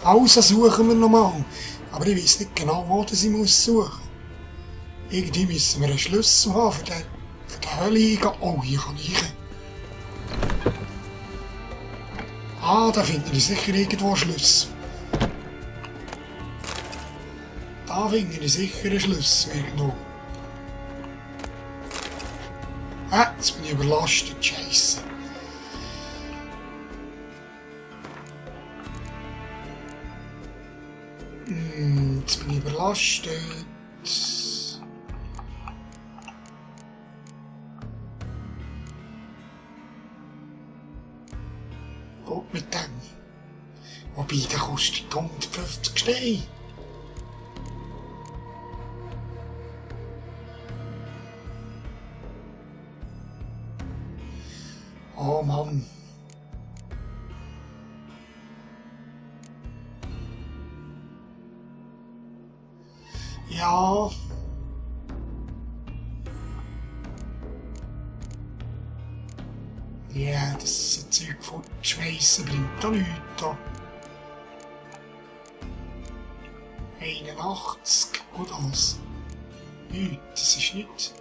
Also suchen wir nochmal. Aber ich weiss nicht genau, wo ich muss suchen. Irgendwie müssen wir einen Schlüssel haben für den Hölle. Oh, hier kann ich rein. Ah, da finde ich sicher irgendwo einen Schlüssel. Da finde ich sicher einen Schlüssel irgendwo. Jetzt bin ich überlastet, Scheisse. Jetzt bin ich überlastet. Gut mit dem. Wobei, der kostet 150 Steine. Oh Mann. Ja. Ja, das so Zeug fortschmeissen bringt auch nichts. 81, oder was? Nichts, das ist nicht.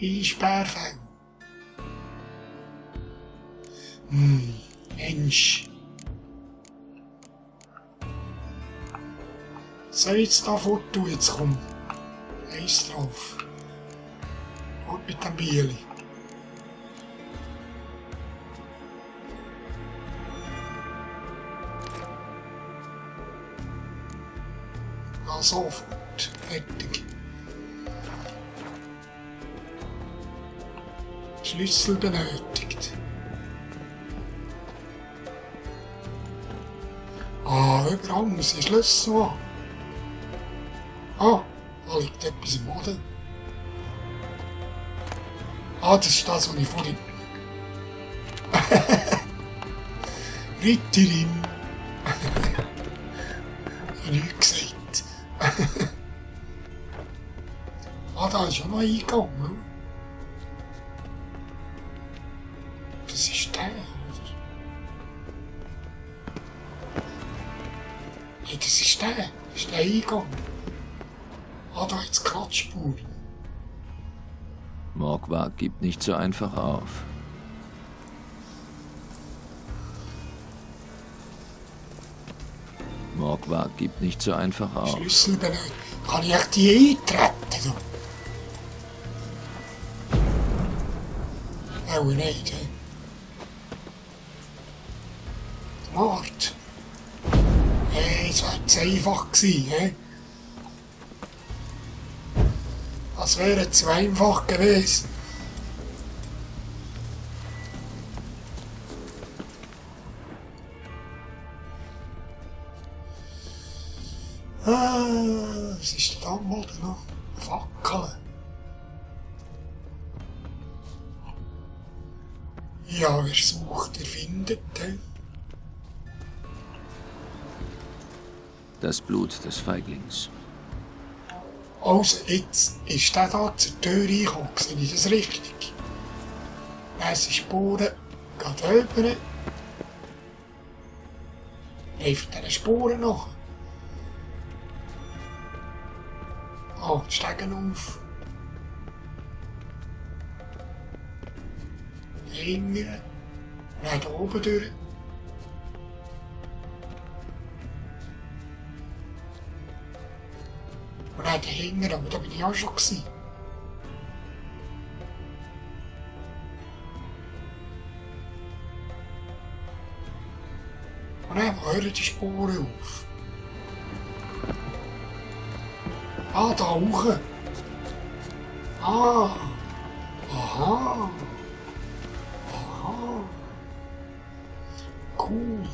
Einsperrfell. Mensch. Soll ich jetzt da fort tun? Jetzt komm. Eins drauf. Und mit dem Bieli. Ja, sofort. Fertig. Schlüssel benötigt. Ah, überall muss ich Schlüssel haben. Ah, da liegt etwas im Boden. Ah, das ist das, was ich vorhin... Ritterin. Ich habe nichts gesagt. Ah, da ist ja noch eingegangen. Das ist der, oder? Nee, das ist der. Das ist der Eingang. Ah, da jetzt Kratzspuren. Morgwag gibt nicht so einfach auf. Morgwag gibt nicht so einfach auf. Schlüssel benötigt. Kann ich echt die eintreten? Auch nicht, hä? Mord. Hey, das wäre zu einfach gewesen, hä? Das wäre zu einfach gewesen. Was ist denn da mal noch? Fackeln. Ja, wer sucht, der findet. Das Blut des Feiglings. Also, jetzt ist der da zur Tür reingekommen, sehe ich das richtig? Lese Spuren, geht rüber. Läuft diesen Spuren nach. Ah, die Stegen auf. Hingern. Und dann hier oben durch. Und dann dahinter, aber da bin ich auch schon gewesen. Und dann hören die Spuren auf. Ah, da hoch. Ah. Aha. Aha. Cool.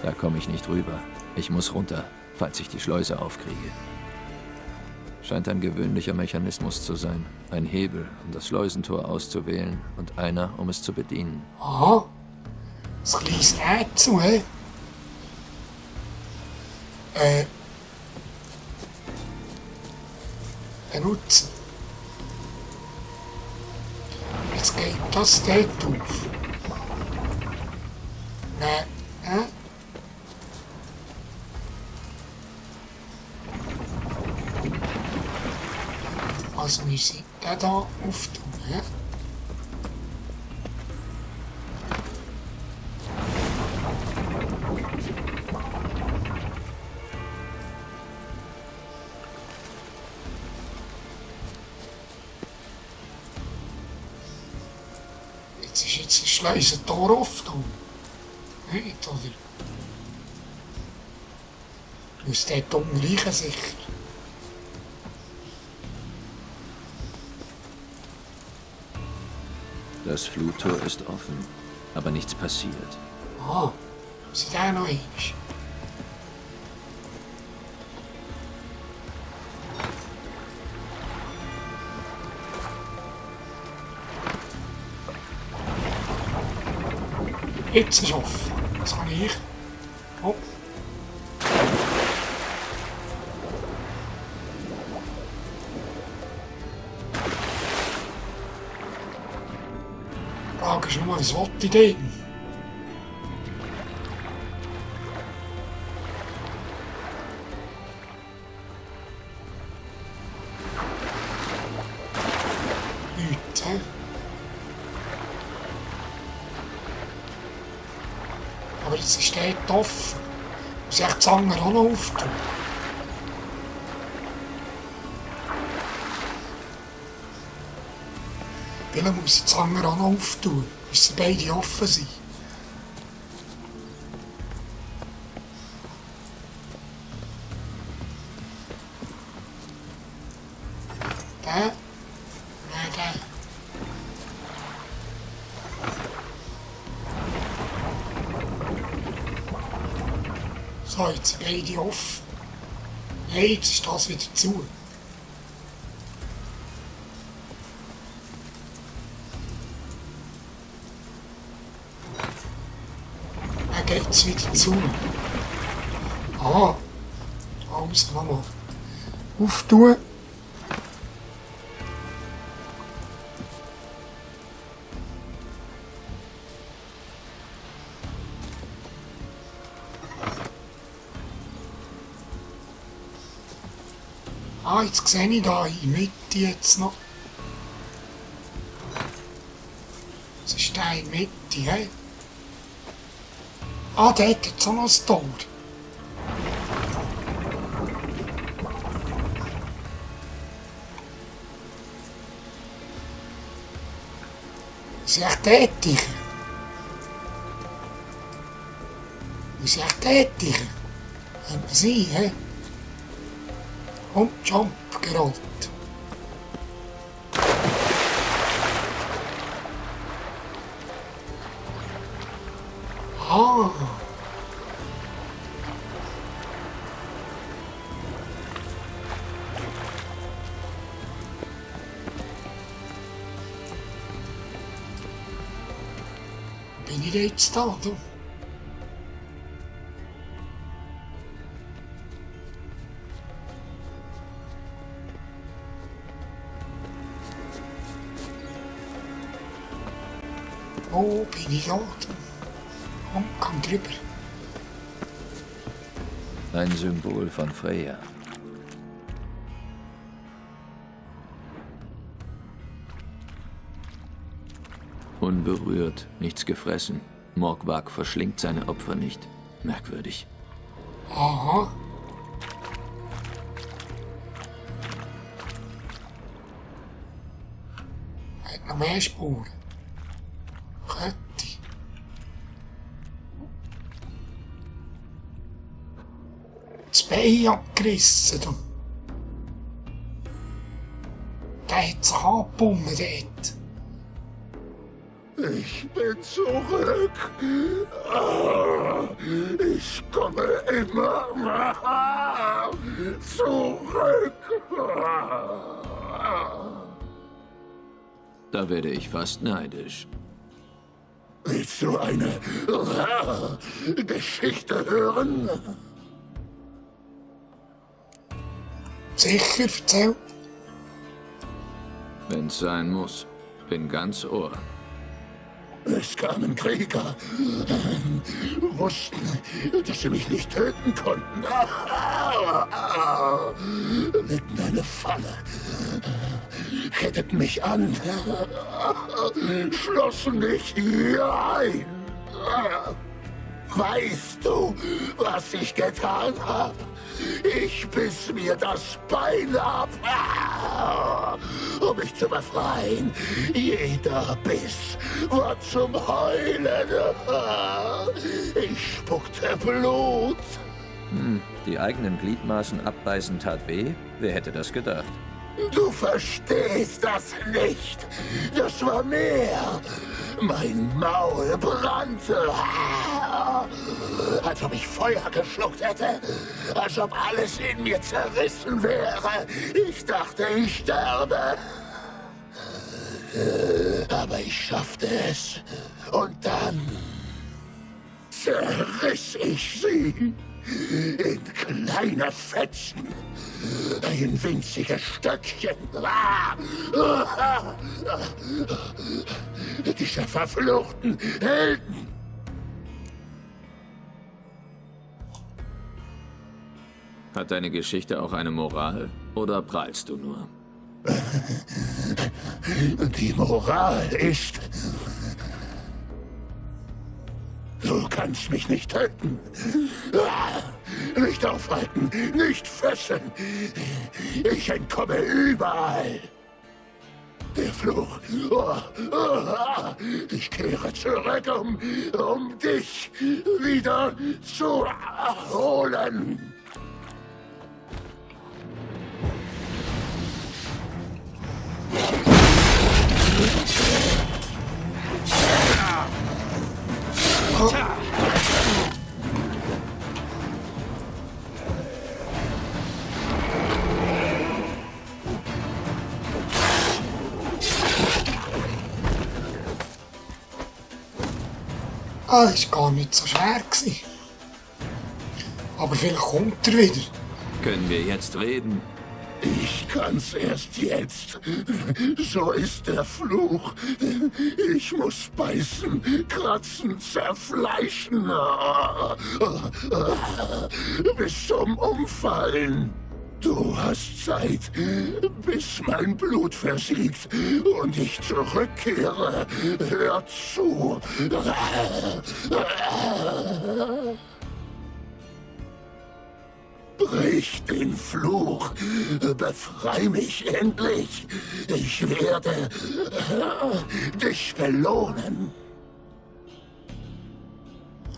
Da komme ich nicht rüber. Ich muss runter, falls ich die Schleuse aufkriege. Scheint ein gewöhnlicher Mechanismus zu sein. Ein Hebel, um das Schleusentor auszuwählen und einer, um es zu bedienen. Aha. Das kleines Rätsel, hä? Benutzen. Jetzt geht das dort auf. Nein, hä? Also müssen wir den hier auftun, hä? Jetzt ist jetzt ein Schleusentor offen. Nicht, oder? Muss dort unten reichen, sicher. Das Fluttor ist offen, aber nichts passiert. Ah, muss ich den noch einmal? Jetzt ist offen. Was kann ich? Oh. Frage ist nur, was wollte ich denn? Nichts, hä? Aber jetzt ist der offen. Muss ich die Zange auch noch auftun? Wie muss ich die Zange auch noch auftun? Müssen beide offen sein? Der? Nein, der. So, jetzt sind beide offen. Nein, jetzt ist das wieder zu. Dann geht es wieder zu. Ah, also nochmal auftun. Ah, jetzt sehe ich da in der Mitte jetzt noch. Das ist der in der Mitte, hä? Ah, der hat jetzt auch noch ein Tor. Muss ich echt tätigen? Muss ich echt tätigen? Könnte man sein, hä? Und Jump gerollt. Ah. Bin ich jetzt da, du? Wo bin ich da? Und komm drüber. Ein Symbol von Freya. Unberührt, nichts gefressen. Morgwag verschlingt seine Opfer nicht. Merkwürdig. Aha. Hat noch mehr Spuren. Könnte. Das Bein abgerissen. Du. Der hat sich angebunden dort. Ich bin zurück. Ah, ich komme immer zurück. Da werde ich fast neidisch. Willst du eine Geschichte hören? Sicher, erzähl. Wenn's sein muss. Bin ganz Ohr. Es kamen Krieger, wussten, dass sie mich nicht töten konnten. Legten eine Falle, ketteten mich an, schlossen mich hier ein. Weißt du, was ich getan habe? Ich biss mir das Bein ab, um mich zu befreien. Jeder Biss war zum Heulen. Ich spuckte Blut. Die eigenen Gliedmaßen abbeißen tat weh? Wer hätte das gedacht? Du verstehst das nicht. Das war mehr. Mein Maul brannte, als ob ich Feuer geschluckt hätte, als ob alles in mir zerrissen wäre. Ich dachte, ich sterbe. Aber ich schaffte es. Und dann zerriss ich sie in kleine Fetzen. Ein winziges Stöckchen. Diese verfluchten Helden. Hat deine Geschichte auch eine Moral? Oder prahlst du nur? Die Moral ist... Du kannst mich nicht töten. Nicht aufhalten, nicht fesseln. Ich entkomme überall. Der Fluch. Ich kehre zurück, um dich wieder zu holen. Ist gar nicht so schwer gewesen. Aber vielleicht kommt er wieder. Können wir jetzt reden? Ich kann's erst jetzt. So ist der Fluch. Ich muss beißen, kratzen, zerfleischen. Bis zum Umfallen. Du hast Zeit, bis mein Blut versiegt und ich zurückkehre. Hör zu. Brich den Fluch, befrei mich endlich. Ich werde dich belohnen.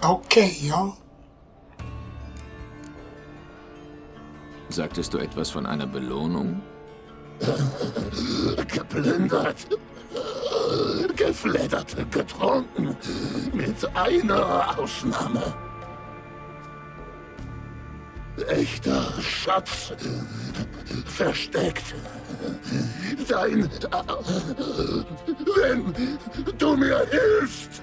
Okay, ja. Sagtest du etwas von einer Belohnung? Geplündert, gefleddert, getrunken, mit einer Ausnahme. Echter Schatz, versteckt. Wenn du mir hilfst.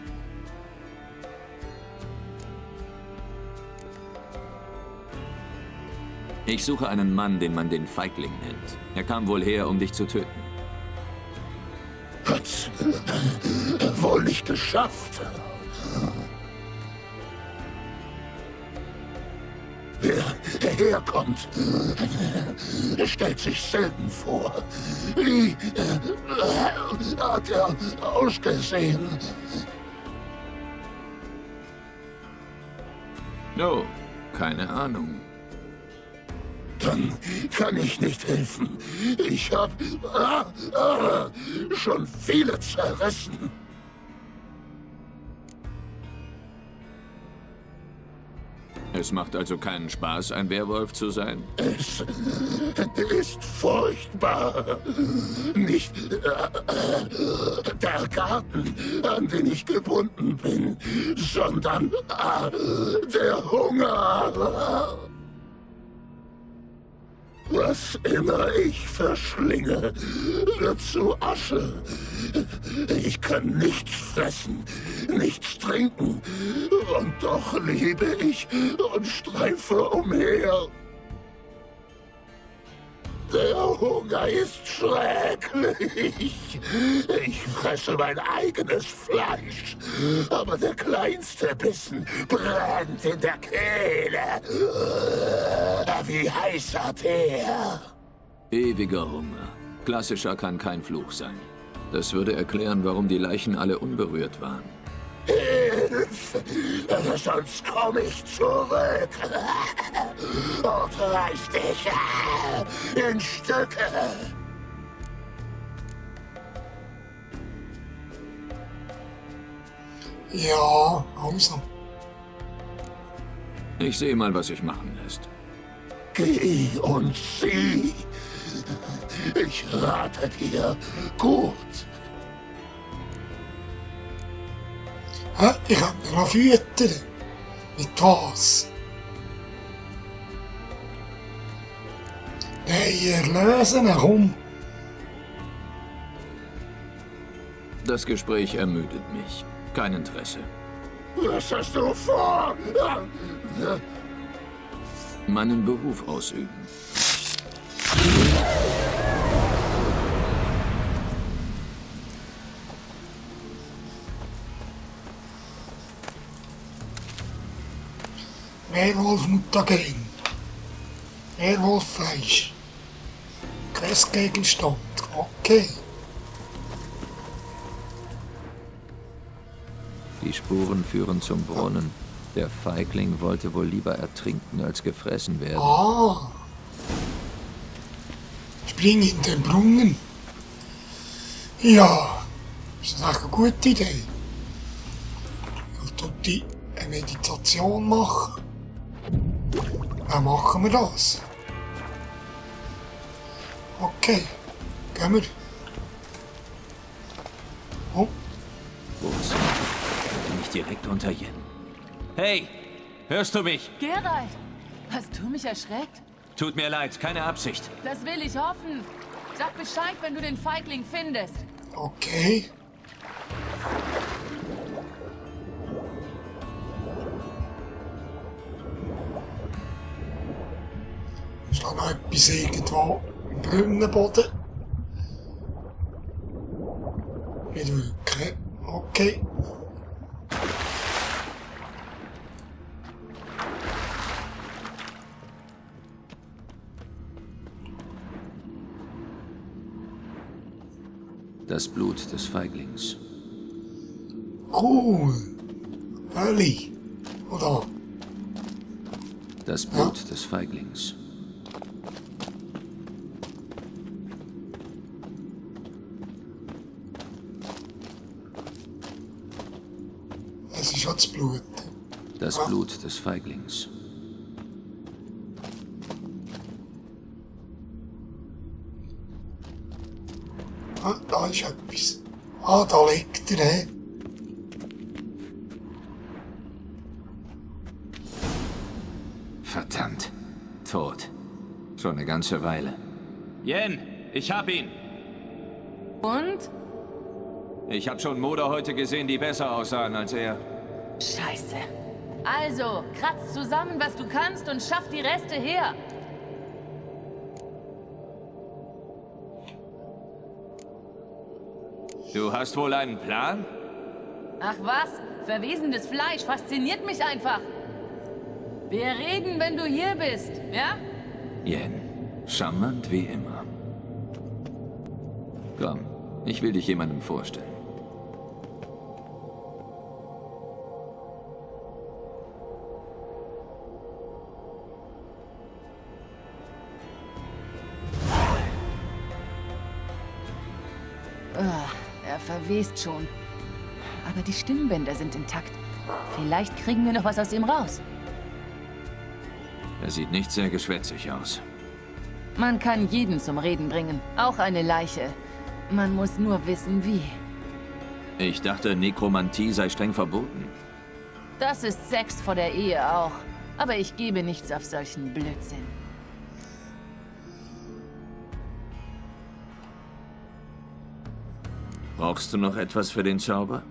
Ich suche einen Mann, den man den Feigling nennt. Er kam wohl her, um dich zu töten. Hat's wohl nicht geschafft. Wer herkommt, stellt sich selten vor. Wie hat er ausgesehen? No, keine Ahnung. Dann kann ich nicht helfen. Ich hab schon viele zerrissen. Es macht also keinen Spaß, ein Werwolf zu sein? Es ist furchtbar. Nicht der Garten, an den ich gebunden bin, sondern der Hunger. Was immer ich verschlinge, wird zu Asche. Ich kann nichts fressen, nichts trinken. Und doch lebe ich und streife umher. Der Hunger ist schrecklich. Ich fresse mein eigenes Fleisch, aber der kleinste Bissen brennt in der Kehle. Wie heißer der? Ewiger Hunger. Klassischer kann kein Fluch sein. Das würde erklären, warum die Leichen alle unberührt waren. Hilf! Sonst komme ich zurück und reiß dich in Stücke. Ja, also. Ich sehe mal, was sich machen lässt. Geh und sieh. Ich rate dir gut. Hä? Ich kann ihn noch füttern. Mit was? Nein, erlösen, komm. Das Gespräch ermüdet mich. Kein Interesse. Was hast du vor? Meinen Beruf ausüben. Werwolf-Mutagen. Werwolf-Fleisch. Questgegenstand. Okay. Die Spuren führen zum Brunnen. Der Feigling wollte wohl lieber ertrinken als gefressen werden. Ah. Spring in den Brunnen. Ja. Ist das eine gute Idee? Ich tue eine Meditation machen. Dann machen wir das. Okay. Gehen wir. Oh. Wozu? Bin ich direkt unter Yen. Hey, hörst du mich? Geralt, hast du mich erschreckt? Tut mir leid, keine Absicht. Das will ich hoffen. Sag Bescheid, wenn du den Feigling findest. Okay. Ist da noch etwas irgendwo im Brunnenboden? Nicht wirklich. Okay. Das Blut des Feiglings. Cool. Ellie. Oder? Das Blut des Feiglings. Es ist auch das Blut. Das Blut des Feiglings. Ah, da ist etwas. Ah, da liegt er, hä? Verdammt. Tot. Schon eine ganze Weile. Yen, ich hab ihn. Und? Ich hab schon Moder heute gesehen, die besser aussahen als er. Scheiße. Also, kratz zusammen, was du kannst und schaff die Reste her. Du hast wohl einen Plan? Ach was, verwesendes Fleisch fasziniert mich einfach. Wir reden, wenn du hier bist, ja? Yen, charmant wie immer. Komm, ich will dich jemandem vorstellen. Er verwest schon. Aber die Stimmbänder sind intakt. Vielleicht kriegen wir noch was aus ihm raus. Er sieht nicht sehr geschwätzig aus. Man kann jeden zum Reden bringen, auch eine Leiche. Man muss nur wissen, wie. Ich dachte, Nekromantie sei streng verboten. Das ist Sex vor der Ehe auch. Aber ich gebe nichts auf solchen Blödsinn. Brauchst du noch etwas für den Zauber?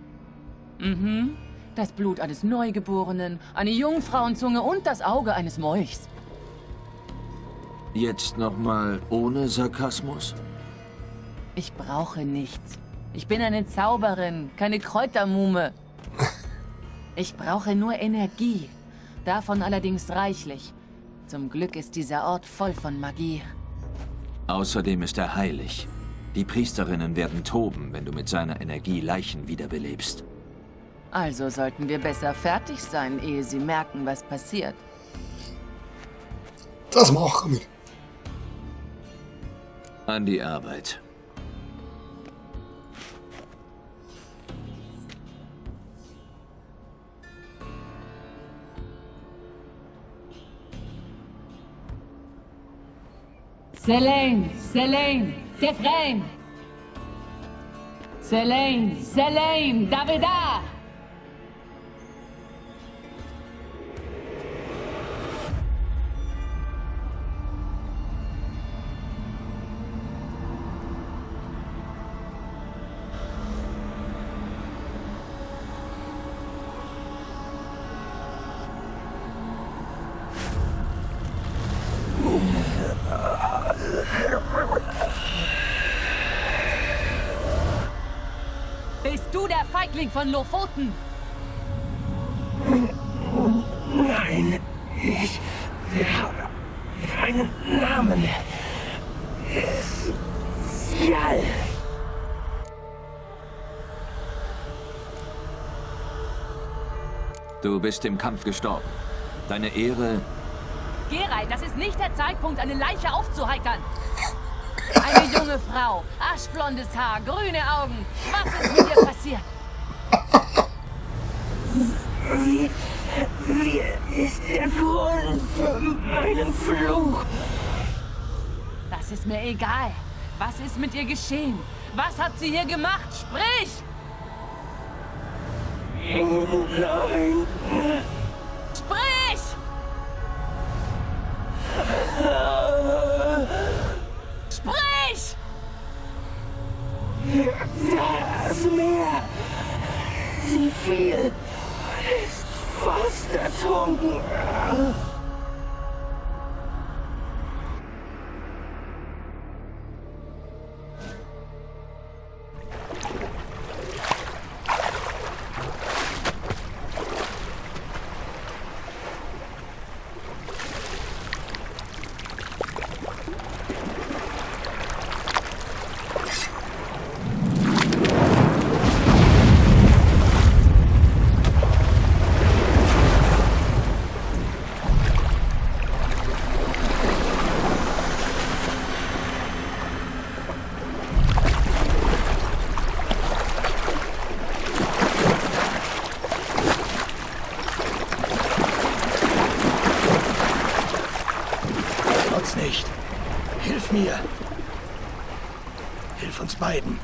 Das Blut eines Neugeborenen, eine Jungfrauenzunge und das Auge eines Molchs. Jetzt nochmal ohne Sarkasmus? Ich brauche nichts. Ich bin eine Zauberin, keine Kräutermuhme. Ich brauche nur Energie. Davon allerdings reichlich. Zum Glück ist dieser Ort voll von Magie. Außerdem ist er heilig. Die Priesterinnen werden toben, wenn du mit seiner Energie Leichen wiederbelebst. Also sollten wir besser fertig sein, ehe sie merken, was passiert. Das machen wir. An die Arbeit. Selene, Selene, Kefraim! Selene, Selene, Davida! Bist du der Feigling von Lofoten? Nein, ich habe keinen Namen. Skjall. Du bist im Kampf gestorben. Deine Ehre... Geralt, das ist nicht der Zeitpunkt, eine Leiche aufzuheitern. Eine junge Frau, aschblondes Haar, grüne Augen. Was ist mit ihr passiert? Wie ist der Grund für meinen Fluch? Das ist mir egal. Was ist mit ihr geschehen? Was hat sie hier gemacht? Sprich! Nein. Sprich! Sprich! Das Meer. Sie fiel. Ist fast ertrunken. Nicht. Hilf mir. Hilf uns beiden.